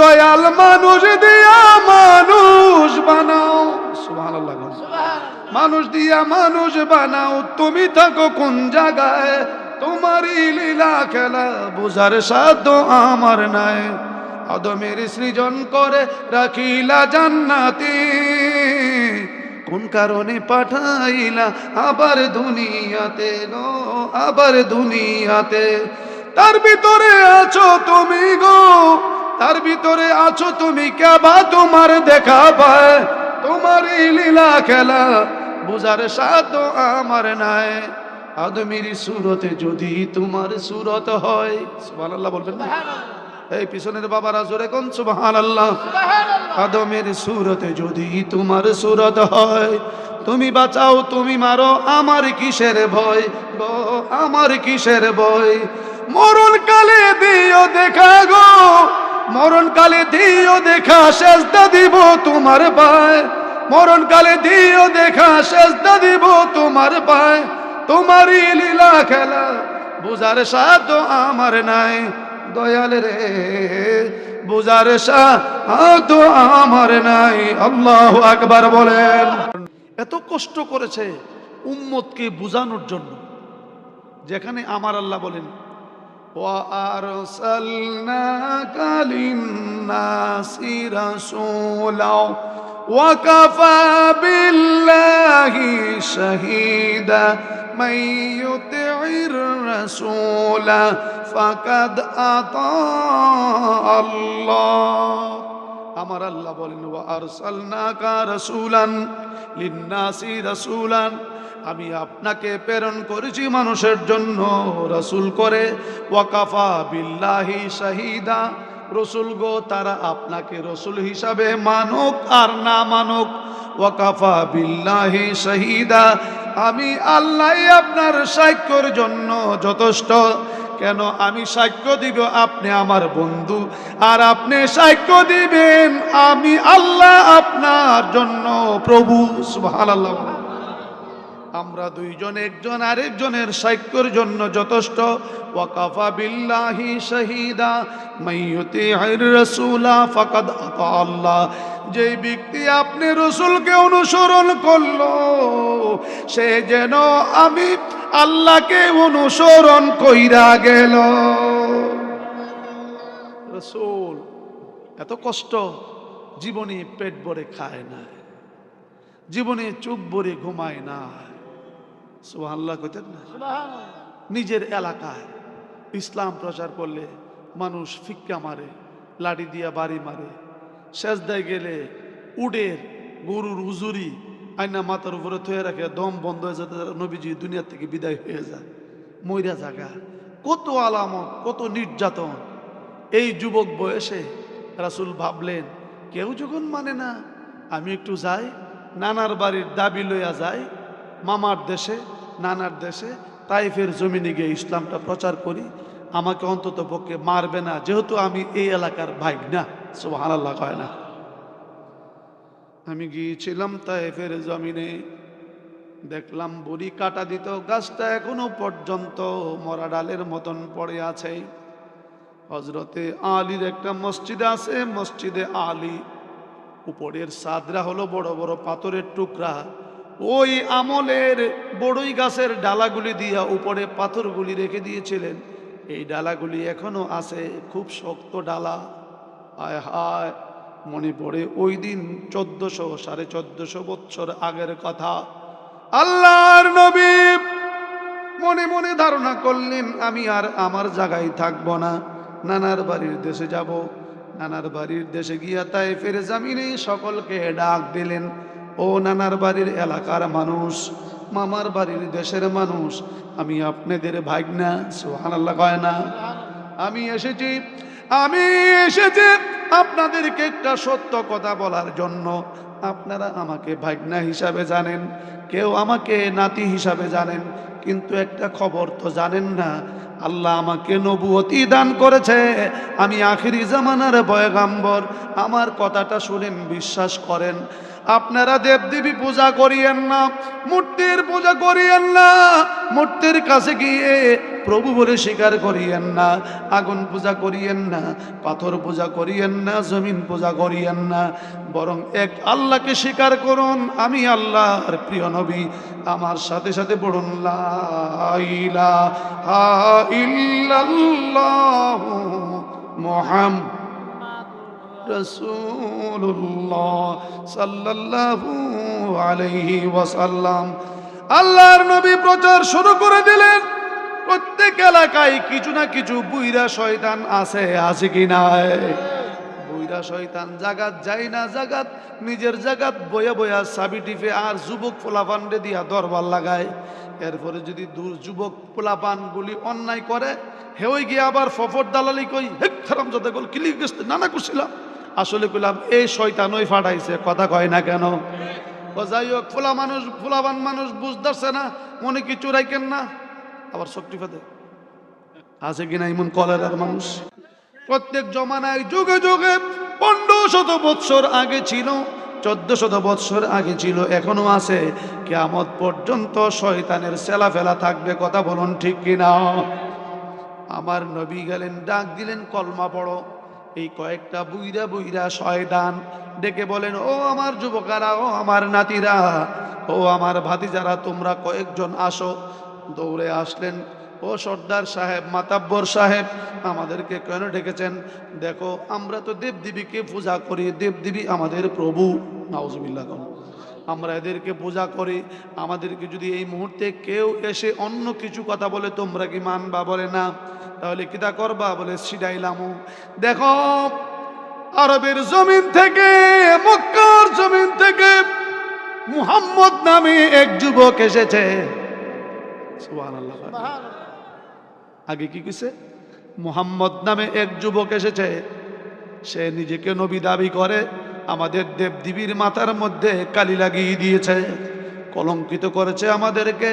দয়াল মানুষ দিয়া মানুষ বানাও। সুবহানাল্লাহ। মানুষ দিয়া মানুষ বানাও, তুমি থাকো কোন জায়গায়? তোমারই লীলা খেলা বুঝার সাধ্য আমার নাই। আদমের সৃজন করে রাখিলা জান্নাতে, কোন কারণে পাঠাইলা আবার দুনিয়াতে গো, আবার দুনিয়াতে? তার ভিতরে আছো তুমি গো, তার ভিতরে আছো তুমি, কেবা তোমার দেখা পায়? তোমারই লীলা খেলা বুঝার সাধ্য আমার নাই। আদমের সুরতে যদি তোমার সুরত হয়, সুবহানাল্লাহ বলবেন না? এই পিছনের বাবারা জোরে কোন সুবহানাল্লাহ। আদমের সুরতে যদি তোমার সুরত হয়, তুমি বাঁচাও তুমি মারো, আমার কিসের ভয় গো, আমার কিসের ভয়? মরণ কালে দিও দেখা গো, মরণ কালে দিও দেখা, সেজদা দিব তোমার পায়। মরণ কালে দিও দেখা, সেজদা দিব তোমার পায়। তোমারই লীলা খেলা বুঝার সাধ্য আমার নাই। দয়াল রে বুঝার সাধ্য আমার নাই। আল্লাহু আকবার বলেন। এত কষ্ট করেছে উম্মতকে বুঝানোর জন্য, যেখানে আমার আল্লাহ বলেন ওয়া আরসালনাকা লিন-নাসি রাসূলা ওয়া কাফা বিল্লাহি শাহীদা মান ইউতি'ir রাসূলা ফাকাদ আতা আল্লাহ। আমার আল্লাহ বলেন ওয়া আরসালনাকা রাসূলান লিন-নাসি রাসূলান, আমি আপনাকে প্রেরণ করেছি মানুষের জন্য রাসূল করে। ওয়াকাফা বিল্লাহি শাহীদা, রাসূল গো তারা আপনাকে রাসূল হিসাবে মানুক আর না মানুক। ওয়াকাফা বিল্লাহি শাহীদা, আমি আল্লাহ আপনার সাক্ষ্যের জন্য যথেষ্ট। কেন আমি সাক্ষ্য দিব আপনি আমার বন্ধু, আর আপনি সাক্ষ্য দিবেন আমি আল্লাহ আপনার জন্য প্রভু। সুবহানাল্লাহ। আমরা দুইজন একজন আরেকজনের সাক্ষ্যের জন্য যথেষ্ট। ওয়াকাফা বিল্লাহি শাহীদা মান ইউতি'ir রাসূলা ফাকাদ আতা আল্লাহ, যে ব্যক্তি আপনি রাসূলকে অনুসরণ করলো সে যেন আমি আল্লাহকে অনুসরণ কইরা গেল। রাসূল এত কষ্ট, জীবনে পেট ভরে খায় না, জীবনে চোখ ভরে ঘুমায় না। সুবহানাল্লাহ কইতেন না? নিজের এলাকায় ইসলাম প্রচার করলে মানুষ ফিক্কা মারে, লাঠি দিয়া বাড়ি মারে। সেজদায় গেলে উডের গরুর উজুরি আয়না মাথার উপরে থয়ে রাখে, দম বন্ধ হয়ে যেতে নবীজি দুনিয়া থেকে বিদায় হয়ে যায়, মইরা জাগা। কত আলামত, কত নির্যাতন। এই যুবক বয়সে রাসূল ভাবলেন কেউ যখন মানে না, আমি একটু যাই নানার বাড়ির দাবি লইয়া যাই, মামার দেশে নানার দেশে তাইফের জমিনে গিয়ে ইসলামটা প্রচার করি, আমাকে অন্তত পক্ষে মারবে না, যেহেতু আমি এই এলাকার ভাই না। সুবহানাল্লাহ কয় না? আমি গিয়েছিলাম তাইফের জমিনে, দেখলাম বুড়ি কাটা দিত, গাছটা এখনো পর্যন্ত মরা ডালের মতন পড়ে আছে। হজরতে আলীর একটা মসজিদ আছে, মসজিদে আলী উপরের সাদরা হলো বড় বড় পাথরের টুকরা। ওই আমলের বড়ই গাছের ডালাগুলি দিয়া উপরে পাথরগুলি রেখে দিয়েছিলেন। এই ডালাগুলি এখনো আছে, খুব শক্ত ডালা। আয় হায়, মনে পড়ে ওই দিন 1400-1450 বছর আগের কথা। আল্লাহর নবী মনে মনে ধারণা করলেন আমি আর আমার জায়গায় থাকবো না, নানার বাড়ির দেশে যাব। নানার বাড়ির দেশে গিয়া তাইফের জমিনে সকলকে ডাক দিলেন, ও নানার বাড়ির এলাকার মানুষ, মামার বাড়ির দেশের মানুষ, আমি আপনাদের ভাগনা। সুবহানাল্লাহ কয় না? আমি এসেছি আপনাদেরকে একটা সত্য কথা বলার জন্য। আপনারা আমাকে ভাগনা হিসাবে জানেন, কেউ আমাকে নাতি হিসাবে জানেন, কিন্তু একটা খবর তো জানেন না, আল্লাহ আমাকে নবুয়তি দান করেছে, আমি আখিরি জামানার পয়গাম্বর। আমার কথাটা শুনেন, বিশ্বাস করেন। আপনারা দেবদেবী পূজা করিয়েন না, মূর্তির পূজা করিয়েন না, মূর্তির কাছে গিয়ে প্রভু বলে স্বীকার করিয়েন না, আগুন পূজা করিয়েন না, পাথর পূজা করিয়েন না, জমিন পূজা করিয়েন না, বরং এক আল্লাহকে স্বীকার করুন, আমি আল্লাহর প্রিয় নবী। আমার সাথে সাথে পড়ুন লা ইলাহা ইল্লাল্লাহু মুহাম্মাদুর রাসূলুল্লাহ সাল্লাল্লাহু আলাইহি ওয়াসাল্লাম। আল্লাহর নবী প্রচার শুরু করে দিলেন। প্রত্যেক এলাকায় কিছু না কিছু বুইরা শয়তান আছে কি নাই? বুইরা শয়তান জাগাত যায় না, জাগাত নিজের জাগাত বয়া বয়া চাবি টিপে আর যুবক পোলাপানরে দিয়া দরবার লাগায়। এরপরে যদি যুবক পোলাপান গুলি অন্যায় করে, হেই গিয়ে আবার ফফর দালালি কই হেরাম যাতে গল কিলি গেছে নানা করছিলাম, আসলে কইলাম এই শয়তান ওই ফাটাইছে, কথা কয় না কেন? যাই হোক, ফুলাবান মানুষ বুঝতেছে না, মনে কি চুরাইকেন না, আবার শক্তি ফাতে আছে কিনা এমন কলেরার মানুষ। প্রত্যেক জমানায় যুগে যুগে 1500 বৎসর আগে ছিল, 1400 বৎসর আগে ছিল, এখনো আছে, কিয়ামত পর্যন্ত শয়তানের সেলাফেলা থাকবে। কথা বলুন ঠিক কিনা? আমার নবী গেলেন, ডাক দিলেন কলমা পড়ো। এই কয়েকটা বুইরা বুইরা শয়তান ডেকে বলেন, ও আমার যুবকারা, ও আমার নাতিরা, ও আমার ভাতিজারা, তোমরা কয়েকজন আসো। দৌড়ে আসলেন। ও সর্দার সাহেব, মাতাব্বর সাহেব, আমাদেরকে কেন ডেকেছেন? দেখো আমরা তো দেবদেবীকে পূজা করি, দেবদেবী আমাদের প্রভু, নাউজুবিল্লাহ। আমরা এদেরকে পূজা করি, আমাদেরকে যদি এই মুহূর্তে কেউ এসে অন্য কিছু কথা বলে তোমরা কি মানবা? বলে না। তাহলে কিতা করবা? বলে সিডাইলামু। দেখো আরবের জমিন থেকে, মক্কার জমিন থেকে মুহাম্মদ নামে এক যুবক এসেছে। সুবহানাল্লাহ। আগে কি কইছে? মুহাম্মদ নামে এক যুবক এসেছে, সে নিজেকে নবী দাবি করে, আমাদের দেবদেবীর মাথার মধ্যে কালি লাগিয়ে দিয়েছে, কলঙ্কিত করেছে আমাদেরকে।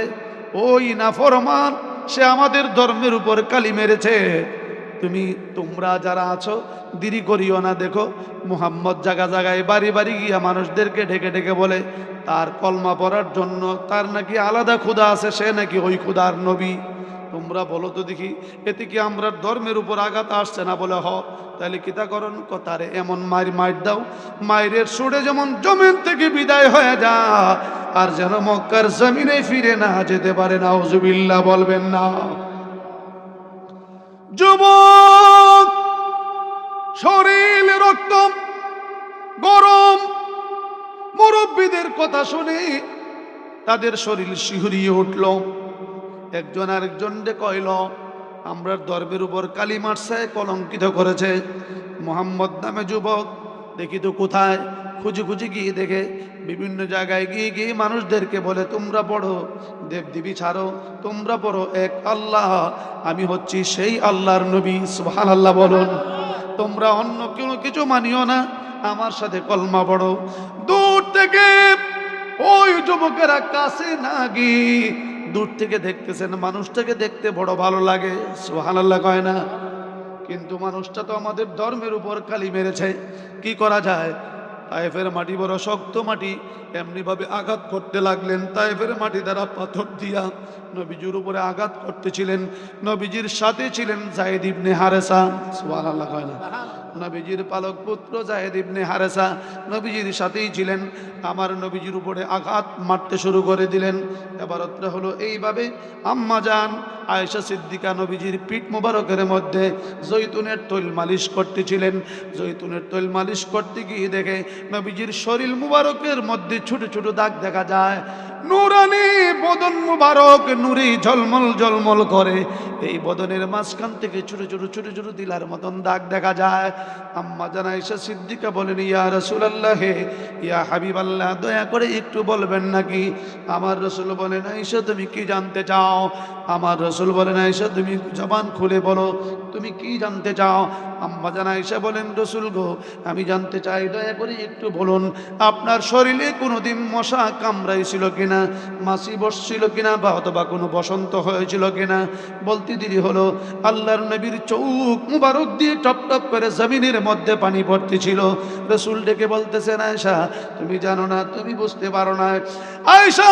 ওই নাফরমান, সে আমাদের ধর্মের উপর কালি মেরেছে। তোমরা যারা আছো দেরি করিও না। দেখো মুহাম্মদ জায়গা জায়গায় বাড়ি বাড়ি গিয়া মানুষদেরকে ডেকে ডেকে বলে তার কলমা পড়ার জন্য, তার নাকি আলাদা খুদা আছে, সে নাকি ওই খুদার নবী। তোমরা বলো তো দেখি, এতে কি আমরা ধর্মের উপর আঘাত আসছে না? বলে হ। তাহলে কিতা করণ? তারে এমন মার দাও, মায়ের সুরে যেমন জমিন থেকে বিদায় হয়ে যা, আর যেন মক্কার জমিনে ফিরে না যেতে পারে। নাউজুবিল্লাহ বলবেন না? যুবক শরীর রক্ত গরম, মুরব্বীদের কথা শুনে তাদের শরীর শিহরিয়ে উঠল। একজন আরেকজনকে কইল, আমরা ধর্মের উপর কালি মারছে, কলঙ্কিত করেছে। মুহাম্মদ নামে যুবক দেখি তো কোথায়, খুঁজে খুঁজে গিয়ে দেখে বিভিন্ন জায়গায় গিয়ে গিয়ে মানুষদেরকে বলে, তোমরা পড়ো দেবদেবী ছাড়ো, তোমরা পড়ো এক আল্লাহ, আমি হচ্ছি সেই আল্লাহর নবী। সুবহানাল্লাহ বলুন। তোমরা অন্য কোনো কিছু মানিও না, আমার সাথে কলমা পড়ো। দূর থেকে ওই যুবকেরা কাছে না গিয়ে দূর থেকে দেখতেছেন, মানুষটাকে দেখতে বড় ভালো লাগে, সুবহানাল্লাহ কয় না? কিন্তু মানুষটা তো আমাদের ধর্মের উপর কালি মেরেছে, কি করা যায়? তায়েফের মাটি বড় শক্ত মাটি, এমনি ভাবে আঘাত করতে লাগলেন। তায়েফের মাটি দ্বারা পাথর দিয়া নবীজির উপরে আঘাত করতেছিলেন। নবীজির সাথে ছিলেন যায়েদ ইবনে হারেসা, সুবহানাল্লাহ কয় না? নবীজির পালক পুত্র যায়েদ ইবনে হারেসা নবীজির সাথেই ছিলেন। আমার নবীজির উপরে আঘাত মারতে শুরু করে দিলেন। এবারতটা হলো এইভাবে, আম্মা জান আয়েশা সিদ্দিকা নবীজির পিঠ মোবারকের মধ্যে জৈতুনের তৈল মালিশ করতেছিলেন। জৈতুনের তৈল মালিশ করতে গিয়ে দেখে নবীজির শরীর মুবারকের মধ্যে ছোট ছোট দাগ দেখা যায়। নুরানি বদন মুবারক নুরি ঝলমল ঝলমল করে, এই বদনের মাঝখান থেকে ছোট ছোট ছোট ছোট দিলার মতন দাগ দেখা যায়। আম্মা জান আয়েশা সিদ্দিকা বলেন, ইয়া রাসূলুল্লাহ, ইয়া হাবিবাল্লাহ, দয়া করে একটু বলবেন নাকি? আমার রাসূল বলেন, আয়েশা তুমি কি জানতে চাও? আমার রাসূল বলেন, আয়েশা তুমি জবান খুলে বলো, তুমি কি জানতে চাও? আম্মা জান আয়েশা বলেন, রাসূল গো, আমি জানতে চাই, দয়া করে একটু বলুন, আপনার শরীরে কোনোদিন মশা কামড়াইছিল কিনা, মাছি বসছিল কিনা, বা অথবা কোনো বসন্ত হয়েছিল কিনা? বলতে দেরি হলো, আল্লাহর নবীর চোখ মুবারক দিয়ে টপ টপ করে জমিন জমিনের মধ্যে পানি ভর্তি ছিল। রাসূল ডেকে বলতেছেন, আয়েশা তুমি জানো না, তুমি বুঝতে পারো না। আয়েশা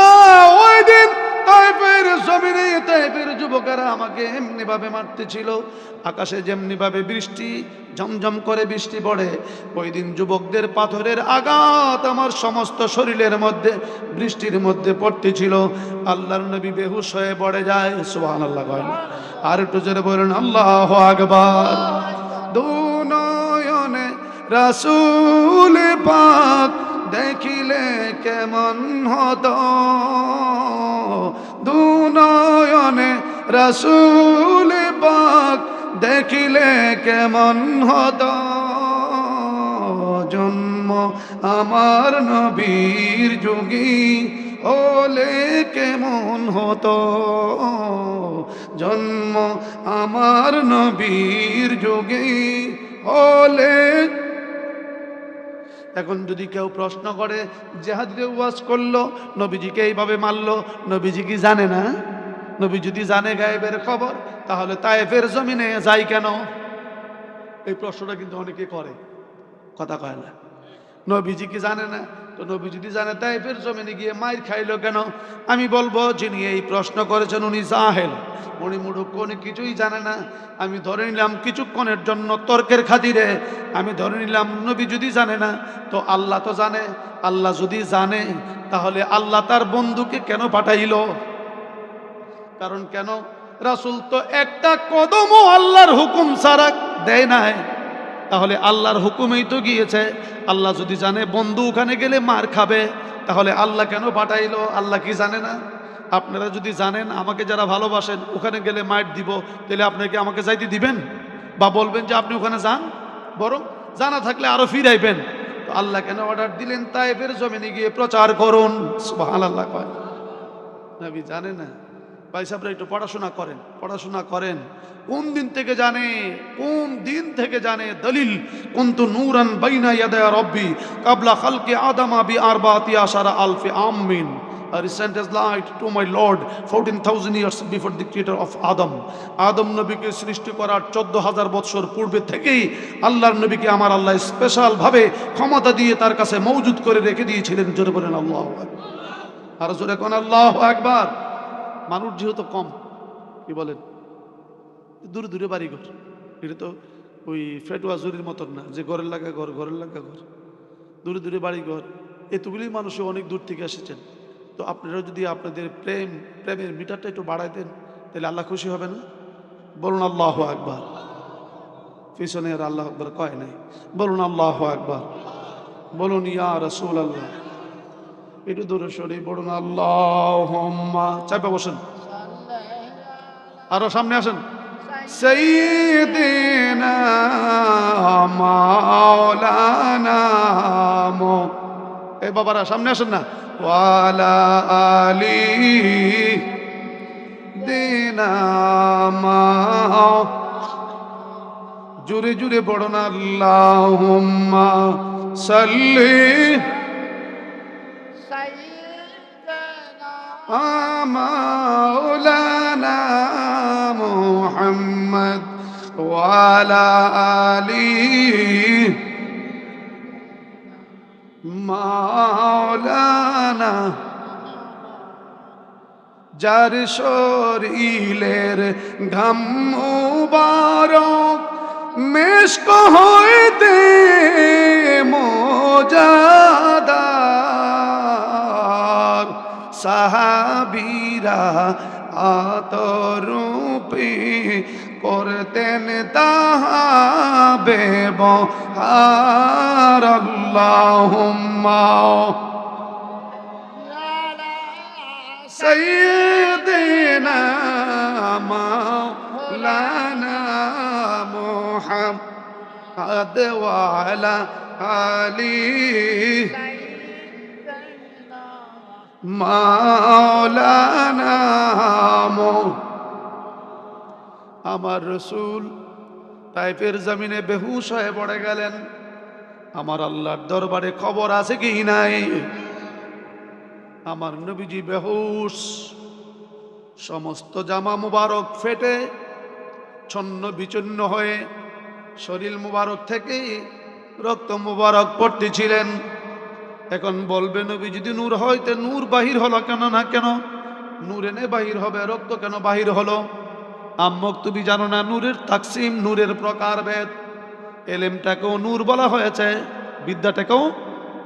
ওই দিন তায়েফের জমিনে তায়েফের যুবকেরা আমাকে এমনি ভাবে মারতেছিল, আকাশে যেমনি ভাবে বৃষ্টি ঝমঝম করে বৃষ্টি পড়ে, ওই দিন যুবকদের পাথরের আঘাত আমার সমস্ত শরীরের মধ্যে বৃষ্টির মধ্যে পড়তেছিল। আল্লাহর নবী বেহুশ হয়ে পড়ে যায়। সুবহানাল্লাহ। আর একটু জোরে বলুন আল্লাহু আকবার। দুনয়নে রাসূল পাক দেখিলে কেমন হতো, দুনয়নে রাসূল পাক দেখিলে কেমন হতো, জন্ম আমার নবীর যুগী হলে কেমন হতো, জন্ম আমার নবীর যুগে হলে। এখন যদি কেউ প্রশ্ন করে জিহাদের ওয়াজ করলো, নবীজিকে এইভাবে মারলো, নবীজি কি জানে না? নবী যদি জানে গায়েবের খবর, তাহলে তায়েফের জমিনে যায় কেন? এই প্রশ্নটা কিন্তু অনেকে করে, কথা কয় না। নবীজি কি জানে না? তো নবী যদি জানে তায়েফের জমিনে গিয়ে মাইর খাইলো কেন? আমি বলবো যিনি এই প্রশ্ন করেছেন উনি জাহেল, উনি মূর্খ, উনি কিছুই জানে না। আমি ধরে নিলাম কিছুক্ষণের জন্য তর্কের খাতিরে আমি ধরে নিলাম নবী যদি জানে না তো আল্লাহ তো জানে। আল্লাহ যদি জানে তাহলে আল্লাহ তার বন্ধুকে কেন পাঠাইলো? কারণ কেন? রাসূল তো একটা কদমও আল্লাহর হুকুম ছাড়া দেয় নাই, তাহলে আল্লাহর হুকুমেই তো গিয়েছে। আল্লাহ যদি জানে বন্ধু ওখানে গেলে মার খাবে, তাহলে আল্লাহ কেন পাঠাইলো? আল্লাহ কি জানে না? আপনারা যদি জানেন আমাকে যারা ভালোবাসেন ওখানে গেলে মার দিব, তাহলে আপনাকে আমাকে যাইতে দিবেন বা বলবেন যে আপনি ওখানে যান? বরং জানা থাকলে আরো ফিরাইবেন। তো আল্লাহ কেন অর্ডার দিলেন তায়েফের জমিনে গিয়ে প্রচার করুন? সুবহানাল্লাহ কয়। নবী জানে না? ভাই সাহেবরা একটু পড়াশোনা করেন, পড়াশোনা করেন। কোন দিন থেকে জানে? কোন দিন থেকে জানে? দলিল কুনতু নূরান বাইনা ইয়াদা রাব্বি ক্বাবলা খালকি আদামা বি আরবাতি আশারা আলফি আমিন। I sent as light to my Lord 14,000 years before the creator of Adam. আদম নবীকে সৃষ্টি করার 14,000 বছর পূর্বে থেকেই আল্লাহর নবীকে আমার আল্লাহ স্পেশাল ভাবে ক্ষমতা দিয়ে তার কাছে মওজুদ করে রেখে দিয়েছিলেন। জোরে বলেন আল্লাহু আকবার। আর জোরে কোন আল্লাহু আকবার। মানুষ যেহেতু কম, কি বলেন, দূরে দূরে বাড়ি ঘর, এটা তো ওই ফেটুয়া জুরির মতন না যে ঘরের লাগা ঘর, ঘরের লাগা ঘর, দূরে দূরে বাড়ি ঘর। এতগুলি মানুষও অনেক দূর থেকে এসেছেন। তো আপনারা যদি আপনাদের প্রেমের মিটারটা একটু বাড়াই দেন তাহলে আল্লাহ খুশি হবে না? বলুন আল্লাহু আকবার। পিছনে আর আল্লাহু আকবার কয় নাই, বলুন আল্লাহু আকবার। বলুন ইয়া রাসূলুল্লাহ। একটু দূরে সরে বলুন আল্লাহুম্মা। চাপে বসেন, আরো সামনে আসেন। সাইয়্যিদিনা মাওলানা এই বাবারা সামনে আসেন না। ওয়ালা আলি দিনা মা। জুরে জুরে পড়ুন আল্লাহুম্মা সাল্লি মাওলানা মুহাম্মদ ওয়ালা আলি মাওলানা। যার শরীরের ঘাম মুবারক মেশক হইতে মোজাদার, সাহাবীরা আতরূপে করতেন তাহা ব্যবহার। আল্লাহুম্মা সাইয়্যিদিনা মাওলানা মুহাম্মদ ওয়া আলা আলি মাওলানা। আমার রাসূল তায়েফের জমিনে বেহুশ হয়ে পড়ে গেলেন। আমার আল্লাহর দরবারে খবর আছে কি নাই? আমার নবীজি বেহুশ, সমস্ত জামা মুবারক ফেটে ছন্ন বিচন্ন হয়ে শরীর মুবারক থেকে রক্ত মুবারক পড়তেছিলেন। এখন বলবে নবী যদি নূর হয় তে নূর বাহির হলো কেন না? কেন নূর এনে বাহির হবে, রক্ত কেন বাহির হলো? আম্মক তুমি জানো না নূরের তাকসিম, নূরের প্রকারভেদ? এলেমটাকেও নূর বলা হয়েছে, বিদ্যাটাকেও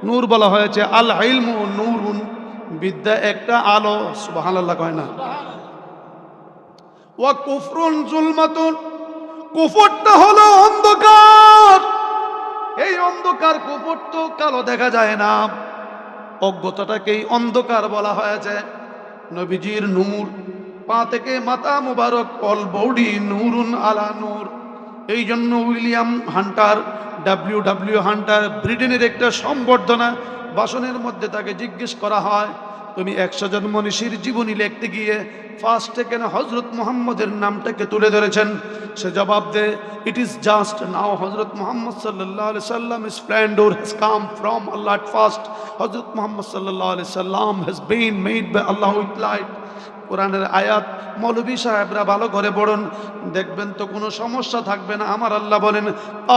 নূর বলা হয়েছে। আল ইলমু নূরুন, বিদ্যা একটা আলো। সুবহানাল্লাহ কয় না? ওয়া কুফরুন জুলমাতুন, কুফরটা হলো অন্ধকার। এই অন্ধকার, কুফর তো কালো দেখা যায় না, অজ্ঞতাটাকেই অন্ধকার বলা হয়েছে। নবীজির নূর, পা থেকে মাথা মুবারক, অল বডি নূরুন আলা নূর। এই জন্য উইলিয়াম হান্টার, ডব্লিউ হান্টার, ব্রিটেনের একটা সম্বর্ধনা ভাষণের মধ্যে তাকে জিজ্ঞেস করা হয়, তুমি 100 জন মনীষীর জীবনী লিখতে গিয়ে ফার্স্টে কেন হযরত মুহাম্মদের নামটাকে তুলে ধরেছেন? সে জবাব দেয়, ইট ইজ জাস্ট নাও হযরত মুহাম্মদ সাল্লাল্লাহু আলাইহি সাল্লাম is splendor has come from Allah at first. হযরত মুহাম্মদ সাল্লাল্লাহু আলাইহি সাল্লাম has been made by Allah with light. কোরআনের আয়াত মৌলভী সাহেবরা ভালো করে পড়ুন, দেখবেন তো কোনো সমস্যা থাকবে না। আমার আল্লাহ বলেন,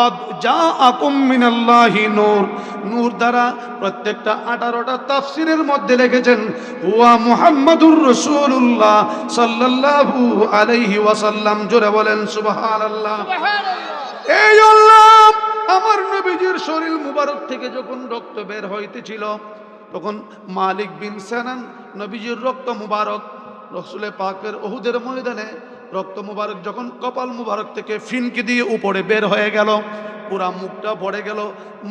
আদ জাআকুম মিনাল্লাহি নূর। নূর দ্বারা প্রত্যেকটা 18টা তাফসীরের মধ্যে লিখেছেন হুয়া মুহাম্মাদুর রাসূলুল্লাহ সাল্লাল্লাহু আলাইহি ওয়াসাল্লাম। জোরে বলেন সুবহানাল্লাহ। এই আল্লাহ আমার নবীজির শরীর মুবারক থেকে যখন রক্ত বের হইতেছিল, তখন মালিক বিন সিনান নবীজির রক্ত মুবারক রসুলে পাকের উহুদের ময়দানে রক্ত মুবারক যখন কপাল মুবারক থেকে ফিনকি দিয়ে উপরে বের হয়ে গেল, পুরা মুখটা ভরে গেল।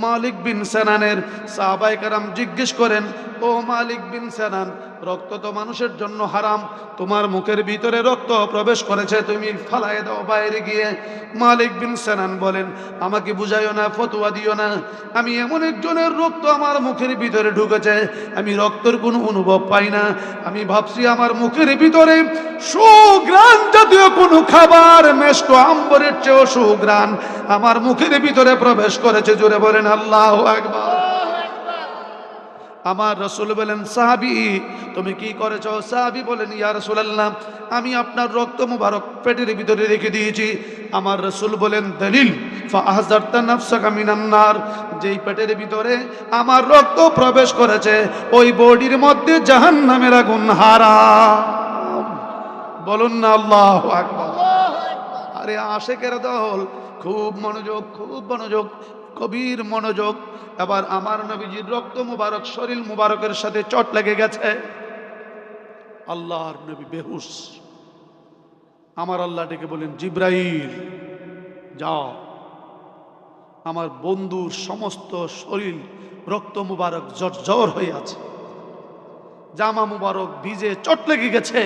মালিক বিন সিনানের সাহাবায়ে কেরাম জিজ্ঞেস করেন, ও মালিক বিন সিনান, রক্ত তো মানুষের জন্য হারাম, তোমার মুখের ভিতরে রক্ত প্রবেশ করেছে, তুমি ফালাই দাও বাইরে গিয়ে। মালিক বিন সিনান বলেন, আমাকে বুঝাইও না, ফতোয়া দিও না, আমি এমন একজনের রক্ত আমার মুখের ভিতরে ঢুকেছে, আমি রক্তের কোনো অনুভব পাই না। আমি ভাবছি আমার মুখের ভিতরে সুঘ্রাণ জাতীয় কোনো খাবার, মেশক আম্বরের চেয়েও সুঘ্রাণ আমার মুখের ভিতরে প্রবেশ করেছে। জোরে বলেন আল্লাহু আকবার। আমার রাসূল বলেন, সাহাবী তুমি কি করেছো? সাহাবী বলেন, ইয়া রাসূলুল্লাহ, আমি আপনার রক্ত মুবারক পেটের ভিতরে রেখে দিয়েছি। আমার রাসূল বলেন, দলিল ফাআহজারতা নাফসাকা মিনান নার, যেই পেটের ভিতরে আমার রক্ত প্রবেশ করেছে ওই বডির মধ্যে জাহান্নামের আগুন হারাম। বলুন না আল্লাহু আকবার। আরে আশেকের দল, খুব মনোযোগ, খুব মনোযোগ, কবির মনোযোগ। এবার আমার নবীজির রক্ত মুবারক শরীর মুবারকের সাথে চট লেগে গেছে, আল্লাহর নবী বেহুশ। আমার আল্লাহ ডেকে বলেন, জিব্রাইল যাও, আমার বন্ধুর সমস্ত শরীর রক্ত মুবারক জর্জর হয়ে আছে, জামা মুবারক ভিজে চট লেগে গেছে,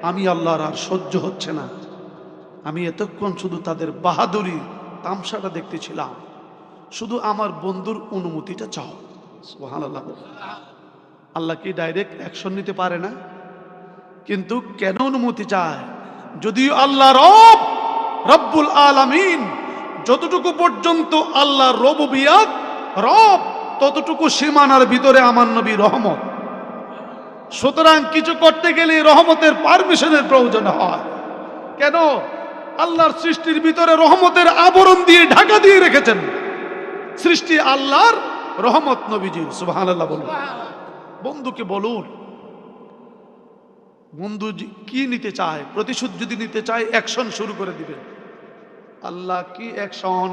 আমি আল্লাহর আর সহ্য হচ্ছে না। আমি এতক্ষণ শুধু তাদের বাহাদুরি তামসাটা দেখতেছিলাম, শুধু আমার বন্ধুর অনুমতিটা চাও। সুবহানাল্লাহ। আল্লাহ কি ডাইরেক্ট অ্যাকশন নিতে পারে না? কিন্তু কেন অনুমতি চায়? যদিও আল্লাহ রব্বুল আলামিন, যতটুকু পর্যন্ত আল্লাহর রুবুবিয়ত রব, ততটুকু সীমানার ভিতরে আমার নবী রহমত। সুতরাং কিছু করতে গেলে রহমতের পারমিশনের প্রয়োজন হয়। কেন? আল্লাহর সৃষ্টির ভিতরে রহমতের আবরণ দিয়ে ঢাকা দিয়ে রেখেছেন। সৃষ্টি আল্লাহর, রহমত নবীজির। সুবহানাল্লাহ বলুন। বন্ধুকে বলুন, বন্ধু কি নিতে চায়, প্রতিশোধ যদি নিতে চায় অ্যাকশন শুরু করে দিবেন। আল্লাহ কি অ্যাকশন?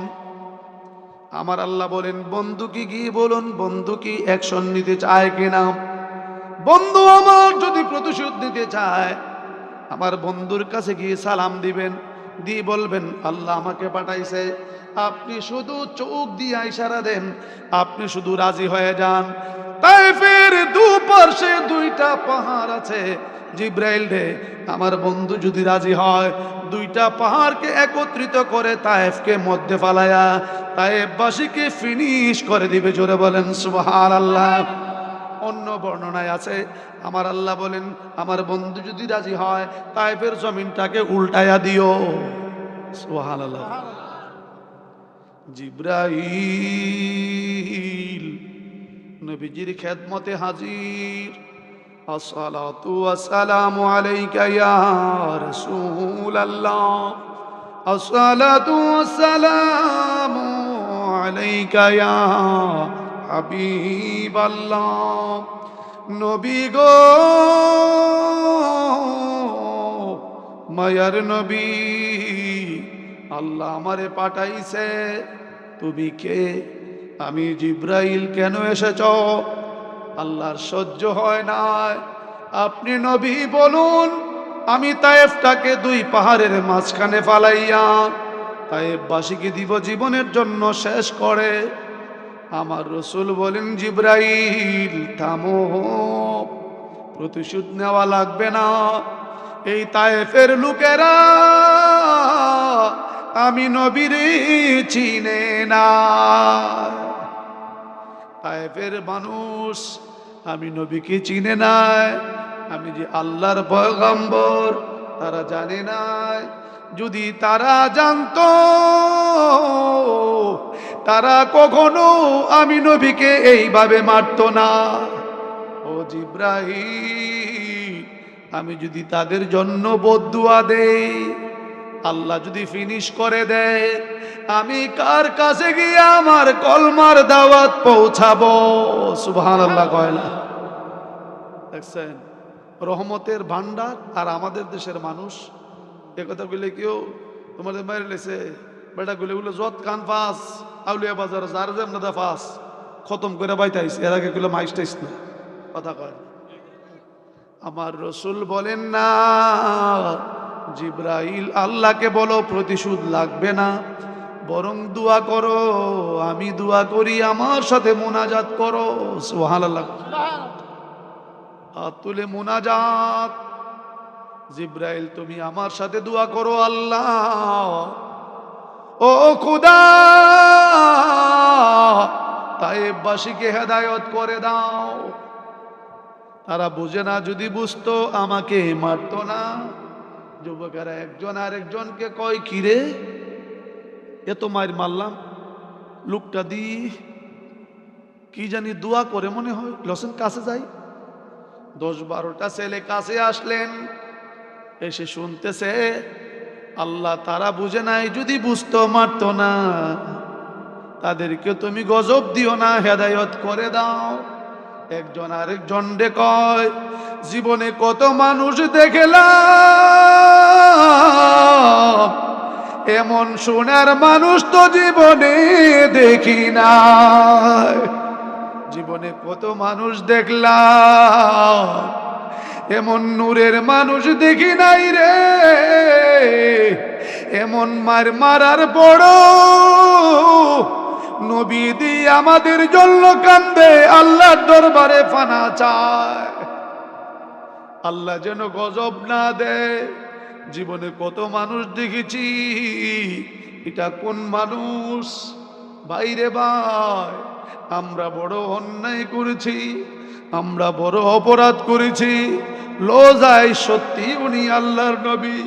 আমার আল্লাহ বলেন, বন্ধুকে গিয়ে বলুন বন্ধু কি অ্যাকশন নিতে চায় কিনা। বন্ধু আমার যদি প্রতিশোধ নিতে চায়, আমার বন্ধুর কাছে গিয়ে সালাম দিবেন, দিয়ে বলবেন, আল্লাহ আমাকে পাঠাইছে, আপনি শুধু চোখ দিয়ে ইশারা দেন, আপনি শুধু রাজি হয়ে যান। তায়েফের দুপাশে 2টা পাহাড় আছে, জিব্রাইল রে, আমার বন্ধু যদি রাজি হয়, 2টা পাহাড়কে একত্রিত করে তায়েফকে মধ্যে ফালায়া তায়েফবাসীকে ফিনিশ করে দিবে। জোরে বলেন সুবহানাল্লাহ। অন্য বর্ণনায় আছে, আমার আল্লাহ বলেন, আমার বন্ধু যদি রাজি হয়, তায়েফের জমিনটাকে উল্টায়া দিও। সুবহানাল্লাহ। জিব্রাইল নবীজির খেদমতে হাজির। আসসালাতু ওয়াসসালামু আলাইকা ইয়া রাসূলুল্লাহ। আসসালাতু ওয়াসসালামু আলাইকা ইয়া হাবিবাল্লাহ। নবী গো মায়ার নবী, আল্লাহ আমারে পাঠাইছে, তুমি কে? আমি জিব্রাইল। কেন এসেছ? আল্লাহর সহ্য হয় না, আপনি নবী বলুন। আমি তায়েফটাকে দুই পাহাড়ের মাঝখানে ফালাইয়া তায়েফবাসীকে দিব জীবনের জন্য শেষ করে। আমার রসুল বলেন, জিব্রাইল থামো, প্রতিশোধ নেওয়া লাগবে না। এই তায়েফের লোকেরা আমি নবীরে চিনে না। তায়েফের মানুষ আমি নবীকে চিনে নাই, আমি যে আল্লাহর পয়গম্বর তারা জানে নাই। যদি তারা জানতো তারা কখনো আমি নবীকে এইভাবে মারতো না। ও জিব্রাইল, আমি যদি তাদের জন্য বদদুয়া দেই, আল্লাহ যদি ফিনিশ করে দেয়, আমি কার কাছে গিয়ে আমার কলমার দাওয়াত পৌঁছাবো? সুবহানাল্লাহ কয় না? দেখছেন রহমতের ভান্ডার। আর আমাদের দেশের মানুষ একথা বলে কেউ তোমাদের মায়ের লেছে বেটা গুলে গুলো যত কান ফাঁস আউলিয়া বাজার যার যেমন ফাঁস খতম করে বাইতাইস, এর আগে গুলো মাইস্টাইস না, কথা কয়। আমার রসুল বলেন না, জিব্রাইল আল্লাহকে বলো প্রতিশোধ লাগবে না, বরং দোয়া করো, আমি দোয়া করি, আমার সাথে মুনাজাত করো। সুবহানাল্লাহ। হাত তুলে মুনাজাত, জিব্রাইল তুমি আমার সাথে দোয়া করো, আল্লাহ ও খুদা তায়েফবাসীকে হেদায়েত করে দাও। তারা বুঝে না, যদি বুঝতো আমাকে মারতো না। যুবকেরা একজন আরেকজনকে কয়, কিরে এত মার মারলাম, লোকটা দি কি জানি দোয়া করে মনে হয়, লসেন কাছে যাই। 10-12টা ছেলে কাছে আসলেন, এসে শুনতেছে আল্লাহ তারা বুঝে নাই, যদি বুঝতো মারতো না। তাদেরকে তুমি গজব দিও না, হেদায়েত করে দাও। একজন আরেকজন রে কয়, জীবনে কত মানুষ দেখলাম, এমন সোনার মানুষ তো জীবনে দেখি নাই। জীবনে কত মানুষ দেখলাম, এমন নূরের মানুষ দেখি নাই রে। এমন মারার বড় নবী দি আমাদের জন্য কান্দে, আল্লাহর দরবারে ফানা চায়, আল্লাহ যেন গজব না দেয়। জীবনে কত মানুষ দেখেছি, এটা কোন মানুষ? বাইরে ভাই, আমরা বড় অন্যায় করেছি, আমরা বড় অপরাধ করেছি। লজায় সত্যি উনি আল্লাহর নবী।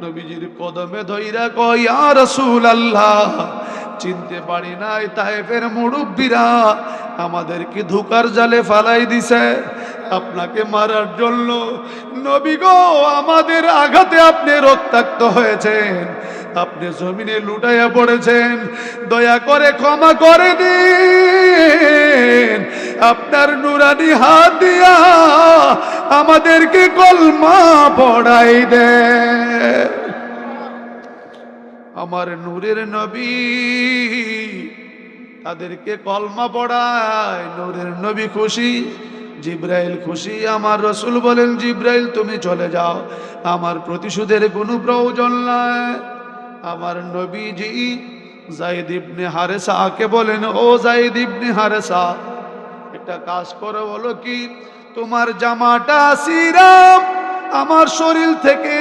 নবীজির কদমে ধইরা কয়, ইয়া রাসূলুল্লাহ, চিনতে পারি নাই, তায়েফের মুরব্বীরা আমাদেরকে ধোঁকার জালে ফালাই দিছে আপনাকে মারার জন্য। নবী গো, আমাদের আঘাতে আপনি রক্তাক্ত হয়েছেন, আপনি জমিনে লুটাইয়া পড়েছেন, দয়া করে ক্ষমা করে দিন। আপনার নুরানি হাত দিয়া আমাদেরকে কলমা পড়াই দেন। আমার নূরের নবী তাদেরকে কলমা পড়ায়, নূরের নবী খুশি, জিব্রাইল খুশি। আমার রসুল বলেন, জিব্রাইল তুমি চলে যাও, আমার প্রতিশোধের কোনো প্রয়োজন নাই। আমার নবীজি যায়েদ ইবনে হারেসাকে বলেন, ও যায়েদ ইবনে হারেসা, একটা কাজ করো, বলো কি, তোমার জামাটা সিরাম, আমার শরীর থেকে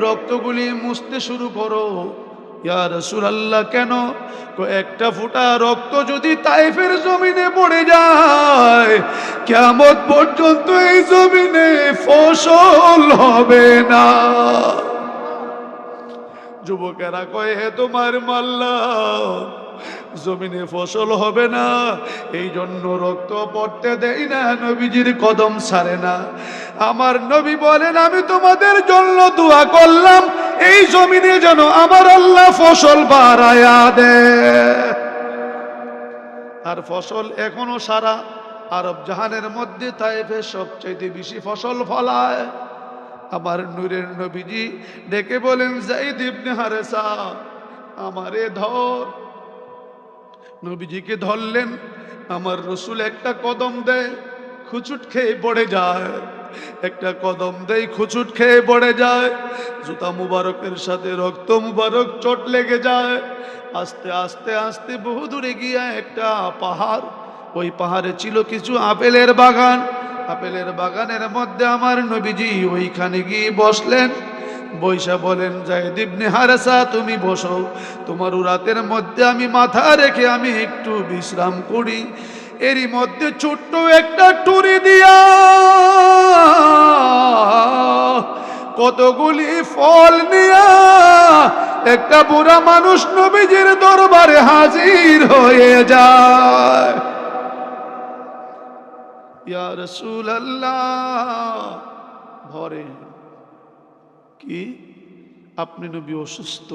রক্তগুলি মুছতে শুরু করো। ইয়া রাসূলুল্লাহ, কেন? একটা ফোঁটা রক্ত যদি তায়েফের জমিনে পড়ে যায়, কিয়ামত পর্যন্ত এই জমিনে ফসল হবে না। যুবকেরা কয়, হে তোমার মাল্লা, জমিনে ফসল হবে না, এই জন্য রক্ত পড়তে দেই না, নবীজির কদম ছাড়ে না। আমার নবী বলেন, আমি তোমাদের জন্য দোয়া করলাম এই জমিনে যেন আমার আল্লাহ ফসল বাড়ায়া দেয়। আর ফসল এখনো সারা আরব জাহানের মধ্যে তায়েফে সবচেয়ে বেশি ফসল ফলায়। আমার নূরের নবীজি ডেকে বলেন, যায়েদ ইবনে হারেসা আমারে ধর। নবীজিকে ধরলেন, আমার রসুল একটা কদম দেয়, খুচুট খেয়ে পড়ে যায়, একটা কদম দেয়, খুচুট খেয়ে পড়ে যায়, জুতা মুবারকের সাথে রক্ত মুবারক চোট লেগে যায়। আস্তে আস্তে আস্তে বহু দূরে গিয়া একটা পাহাড়, ওই পাহাড়ে ছিল কিছু আপেলের বাগান। আপেলের বাগানের মধ্যে আমার নবীজি ওইখানে গিয়ে বসলেন। বৈশা বলেন, যায়েদ ইবনে হারেসা তুমি বসো, তোমার রাতের মধ্যে আমি মাথা রেখে আমি একটু বিশ্রাম করি। এরই মধ্যে ছোট্ট একটা টুরি দিয়া কতগুলি ফল নিয়া একটা বুড়া মানুষ নবীজির দরবারে হাজির হয়ে যায়। ইয়া রাসূলুল্লাহ, ভরে কি আপনি নবী অসুস্থ,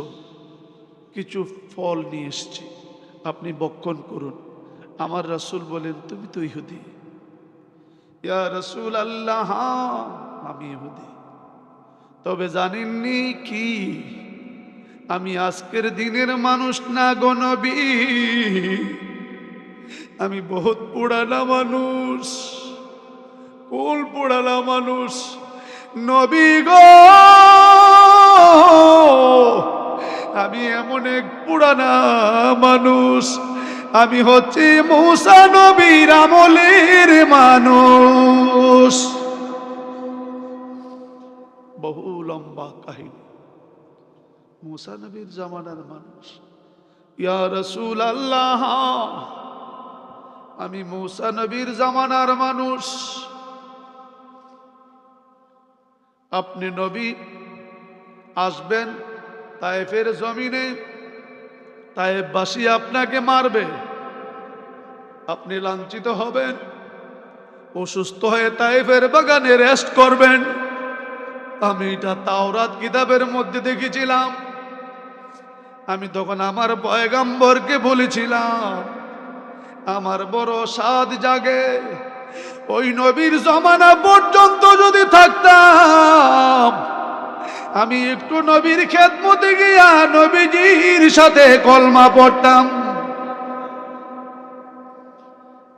কিছু ফল নিয়ে এসেছি, আপনি বক্ষণ করুন। আমার রাসূল বলেন, তুমি তো ইহুদি। ইয়া রাসূলুল্লাহ, আমি ইহুদি, তবে জানেননি কি আমি আজকের দিনের মানুষ না গো নবী, আমি বহুত পুরানা মানুষ, কোল পুরানা মানুষ নবী গো। আমি এমন এক পুরানা মানুষ, আমি হচ্ছি মূসা নবীর আমলের মানুষ। বহু লম্বা কাহিনী, মূসা নবীর জামানার মানুষ। ইয়া রাসূলুল্লাহ, আমি মূসা নবীর জামানার মানুষ। আপনি নবী আসবেন তায়েফের জমিনে, তায়েফবাসী আপনাকে মারবে, আপনি লাঞ্ছিত হবেন, অসুস্থ হয়ে তায়েফের বাগানে রেস্ট করবেন। আমি এটা তাওরাত কিতাবের মধ্যে দেখেছিলাম। আমি তখন আমার পয়গম্বরকে বলেছিলাম, আমার বড় সাদ জাগে ওই নবীর জমানা পর্যন্ত যদি থাকতাম, আমি একটু নবীর খেদমতে গিয়া নবীজির সাথে কলমা পড়তাম।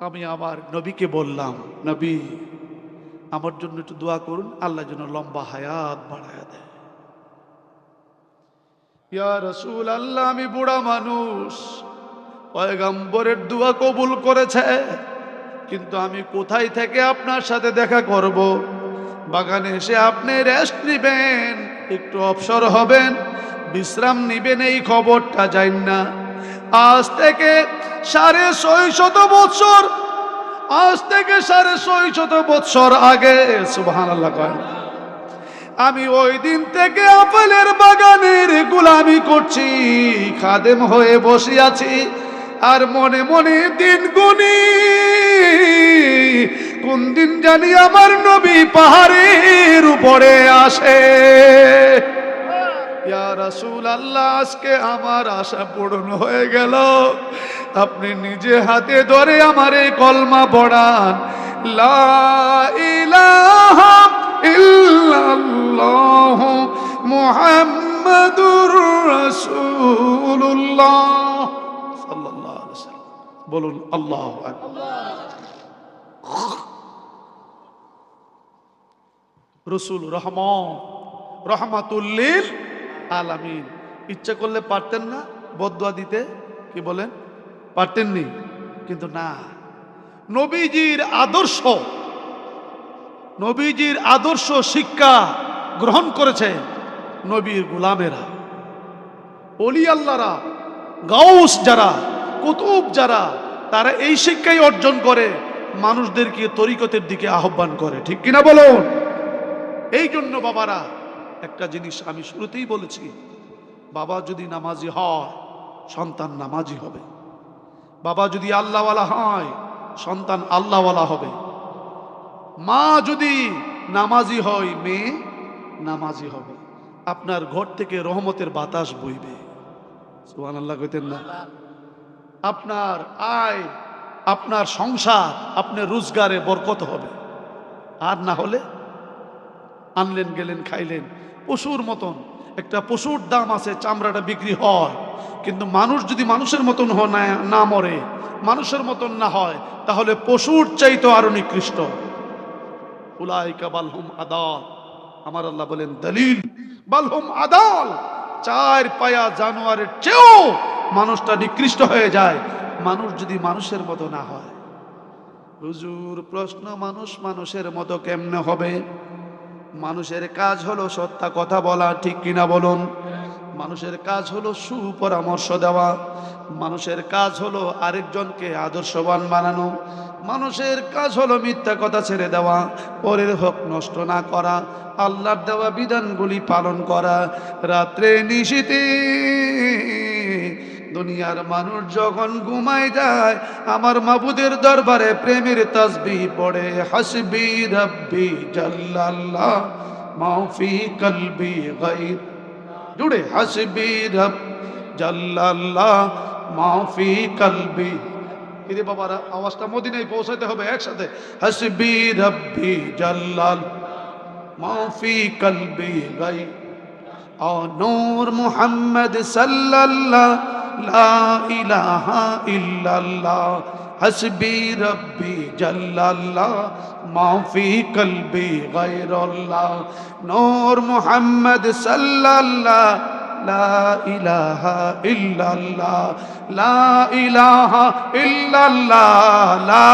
আমি আমার নবীকে বললাম, নবী আমার জন্য একটু দোয়া করুন, আল্লাহ যেন লম্বা হায়াত বাড়ায়া দেয়। ইয়া রাসূলুল্লাহ, আমি বুড়া মানুষ, পয়গম্বরের দোয়া কবুল করেছে, কিন্তু আমি কোথায় থেকে আপনার সাথে দেখা করব? বাগানে এসে আপনি রেস্ট নিবেন, একটু অবসর হবেন, বিশ্রাম নিবেন, এই খবরটা জান না। আজ থেকে 650 বছর, আজ থেকে 650 বছর আগে, সুবহানাল্লাহ কয়, আমি ওই দিন থেকে আপেলের বাগানের গোলামি করছি, খাদেম হয়ে বসে আছি, আর মনে মনে দিন গুনি, কোন দিন জানি আমার নবী পাহাড়ের উপরে আসে। ইয়া রাসূলুল্লাহ, আজকে আমার আশা পূর্ণ হয়ে গেল। আপনি নিজে হাতে ধরে আমার এই কলমা পড়ান, লা ইলাহা ইল্লাল্লাহ মুহাম্মাদুর রাসূলুল্লাহ সাল্লাল্লাহু আলাইহি ওয়াসাল্লাম। বলুন আল্লাহু আকবার। রসুল রহমাতুল লিল আলামিন। ইচ্ছা করলে পারতেন না বদদুয়া দিতে, কি বলেন, পারতেননি? কিন্তু না, নবীজির আদর্শ, নবীজির আদর্শ শিক্ষা গ্রহণ করেছে নবীর গোলামেরা, ওলি আল্লাহরা, গাউস যারা, কুতুব যারা, তারা এই শিক্ষাই অর্জন করে মানুষদেরকে তরিকতের দিকে আহ্বান করে। ঠিক কিনা বলুন? এই জন্য বাবারা, একটা জিনিস আমি শুরুতেই বলেছি, বাবা যদি নামাজি হয় সন্তান নামাজি হবে। বাবা যদি আল্লাহওয়ালা হয়, সন্তান আল্লাহওয়ালা হবে। মা যদি নামাজি হয়, মেয়ে নামাজি হবে। আপনার ঘর থেকে রহমতের বাতাস বইবে। সুবহানাল্লাহ কইতেন না? আপনার আয়, আপনার সংসার, আপনার রোজগারে বরকত হবে। আর না হলে আনলেন গেলেন খাইলেন পশুর মতন। একটা পশুর দাম আছে, চামড়াটা বিক্রি হয়, কিন্তু মানুষ যদি মানুষের মতন না মরে, মানুষের মতন না হয়, তাহলে পশুর চাইতো আরো নিকৃষ্ট। উলাইকা বালহুম আদাল, আমার আল্লাহ বলেন দলিল, বালহুম আদাল, চার পায়া জানোয়ারের চেয়েও মানুষটা নিকৃষ্ট হয়ে যায় মানুষ যদি মানুষের মতো না হয়। হুজুর প্রশ্ন, মানুষ মানুষের মতো কেমনে হবে? মানুষের কাজ হলো সত্য কথা বলা, ঠিক কিনা বলুন? মানুষের কাজ হলো সুপরামর্শ দেওয়া, মানুষের কাজ হলো আরেকজনকে আদর্শবান বানানো, মানুষের কাজ হলো মিথ্যা কথা ছেড়ে দেওয়া, পরের হক নষ্ট না করা, আল্লাহর দেওয়া বিধানগুলি পালন করা। রাত্রে নিশীথে দুনিয়ার মানুষ যখন ঘুমায় যায়, আমার মাবুদের দরবারে প্রেমের তাসবিহ পড়ে, হাসবি রাব্বি জাল্লাল্লাহ মাফি কলবি গায়র, জুড়ে হাসবি রব জাল্লাল্লাহ মাফি কলবি। এরে বাবারা, আওয়াজটা মদিনায় পৌঁছাতে হবে একসাথে। হাসবি রব্বি জাল্লাল মাফি কলবি গায়র, ও নূর মুহাম্মদ সাল্লাল্লাহ লা ইলাহা ইল্লাল্লাহ, হাসবি রব্বি জাল্লাল্লাহ মাফি কলবি গায়রুল্লাহ, নূর মুহাম্মদ সাল্লাল্লাহ লা ইলাহা ইল্লাল্লাহ, লা ইলাহা ইল্লাল্লাহ, লা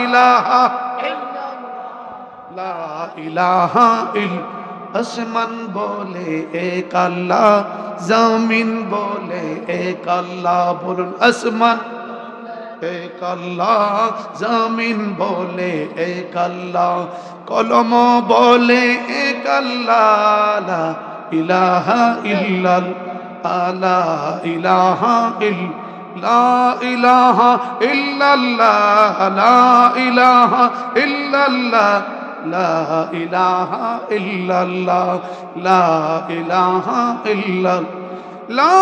ইলাহা লা ইলাহা ইল্লাল্লাহ। আসমান বলে এক আল্লাহ, জমিন বলে এক আল্লাহ, বলুন আসমান এক আল্লাহ, জমিন বলে এক আল্লাহ, কলম বলে এক আল্লাহ, লা ইলাহা ইল্লাল্লাহ, লা ইলাহা ইল্লাল্লাহ, লা ইলাহা ইল্লাল্লাহ, লা ইলাহা ইল্লাল্লাহ, লা ইলাহা ইল্লাল্লাহ, লা ইলাহা ইল্লাল্লাহ, লা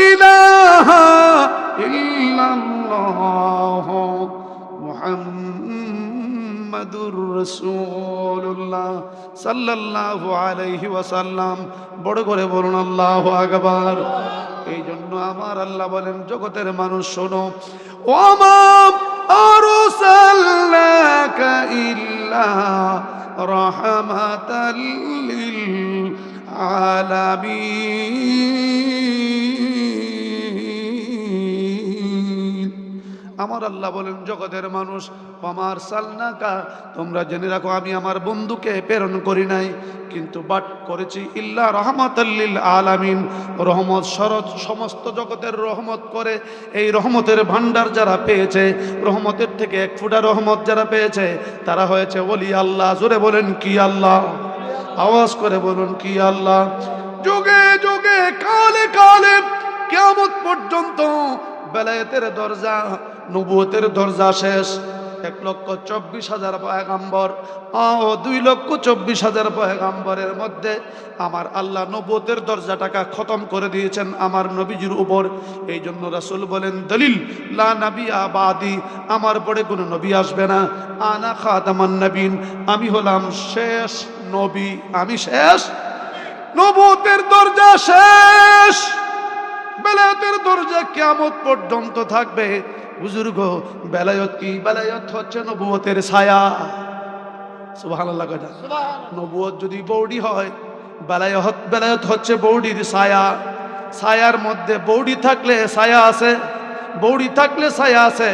ইলাহা ইল্লাল্লাহ মুহাম্মাদুর রাসূলুল্লাহ সাল্লাল্লাহু আলাইহি ওয়াসাল্লাম। বড় করে বলুন আল্লাহু আকবার। এই জন্য আমার আল্লাহ বলেন, জগতের মানুষ শোনো, ওমা আরসালনাকা ইল্লা রাহমাতাল লিল আলামিন। আমার আল্লাহ বলেন, জগতের মানুষ, আমার সালনাকা, তোমরা জেনে রাখো আমি আমার বন্ধুকে প্রেরণ করি নাই, কিন্তু বাট করেছি ইল্লা রাহমাতাল লিল আলামিন, রহমত শরৎ সমস্ত জগতের রহমত করে। এই রহমতের ভান্ডার যারা পেয়েছে, রহমতের থেকে এক ফোঁটা রহমত যারা পেয়েছে, তারা হয়েছে ওলি আল্লাহ। জোরে বলেন কি আল্লাহ? আওয়াজ করে বলুন কি আল্লাহ? যুগে যুগে কালে কালে কিয়ামত পর্যন্ত বেলায়েতের দরজা, নবুয়তের দরজা শেষ। 1,24,000 পয়গাম্বর ও 2,24,000 পয়গাম্বরের মধ্যে আমার আল্লাহ নবুয়তের দরজাটাকে খতম করে দিয়েছেন আমার নবীজির উপর। এই জন্য রাসূল বলেন, দলিল লা নবিয়্যা বাদি, আমার পরে কোনো নবী আসবে না। আনা খাতামান নবীন, আমি হলাম শেষ নবী, আমি শেষ। নবুয়তের দরজা শেষ, বেলায়েতের দরজা কিয়ামত পর্যন্ত থাকবে। বুজুর্গ, বেলায়েত কি? বেলায়েত হচ্ছে নবুয়তের ছায়া। সুবহানাল্লাহ কয় না? নবুয়ত যদি বৌড়ি হয়, বেলায়েত হচ্ছে বৌড়ির ছায়া। ছায়ার মধ্যে বৌড়ি থাকলে ছায়া আছে, বৌড়ি থাকলে ছায়া আছে,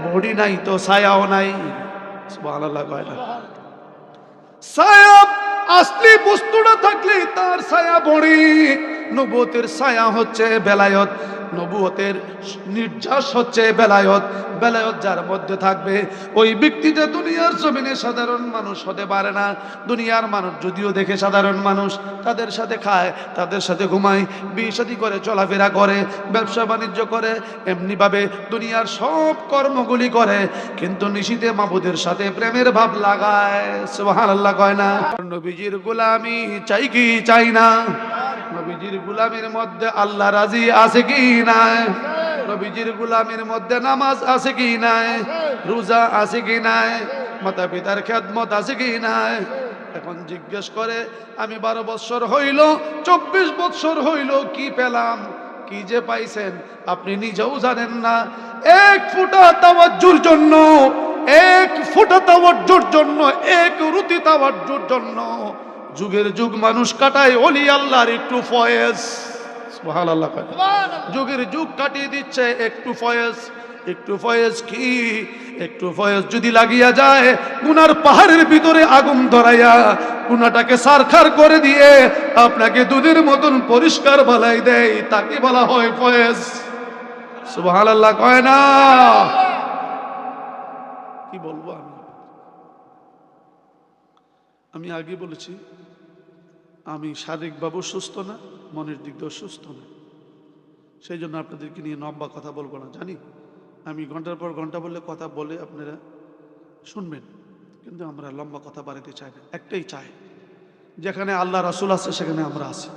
বৌড়ি নাই তো ছায়াও নাই। সুবহানাল্লাহ কয় না? ছায়া আসলি বস্তুটা থাকলে তার ছায়া বড়ি। নবুয়তের ছায়া হচ্ছে বেলায়েত। নবুয়তের নির্যাস হচ্ছে বেলায়ত। বেলায়ত যার মধ্যে থাকবে ওই ব্যক্তিটা দুনিয়ার জমিনে সাধারণ মানুষ হতে পারে না। দুনিয়ার মানুষ যদিও দেখে সাধারণ মানুষ, তাদের সাথে খায়, তাদের সাথে ঘুমায়, বিয়ে শাদী করে, চলাফেরা করে, ব্যবসা বাণিজ্য করে, এমনিভাবে দুনিয়ার সব কর্মগুলি করে, কিন্তু নিশিতে মাবুদের সাথে প্রেমের ভাব লাগায়। সুবহানাল্লাহ কয় না? নবীজির গোলামি চাই কি চাই না? নবীজির গোলামির মধ্যে আল্লাহ রাজি আছে কি নাই? নবীজির গোলামির মধ্যে নামাজ আছে কি নাই? রোজা আছে কি নাই? মাতা পিতার খেদমত আছে কি নাই? এখন জিজ্ঞেস করে, আমি 12 বৎসর হইল, 24 বৎসর হইল, কি পেলাম? কি যে পাইছেন আপনি নিজেও জানেন না। এক ফুটা তাওয়াজ্জুর জন্য, এক ফুটা তাওয়াজ্জুর জন্য, এক রুতি তাওয়াজ্জুর জন্য যুগের যুগ মানুষ কাটায় ওলি আল্লাহর একটু ফয়েজ। সুবহানাল্লাহ। যুগের যুগ কাটিয়ে দিচ্ছে একটু ফয়েজ। একটু ফয়েজ কি? একটু ফয়েজ যদি লাগিয়া যায়, গুনার পাহাড়ের ভিতরে আগুন ধরাইয়া গুনাটাকে সারখার করে দিয়ে আপনাকে দুধের মতন পরিষ্কার বালাই দেয়, তাকে বলা হয় ফয়েজ। সুবহানাল্লাহ কয় না? কি বলবো আমি আগে বলেছি, আমি শারীরিকভাবেও সুস্থ না, মনের দিক দিয়েও সুস্থ না। সেই জন্য আপনাদেরকে নিয়ে লম্বা কথা বলবো না। জানি আমি ঘন্টার পর ঘন্টা বললে কথা বলে আপনারা শুনবেন, কিন্তু আমরা লম্বা কথা বাড়াতে চাই না। একটাই চাই, যেখানে আল্লাহ রাসূল আছে সেখানে আমরা আছি।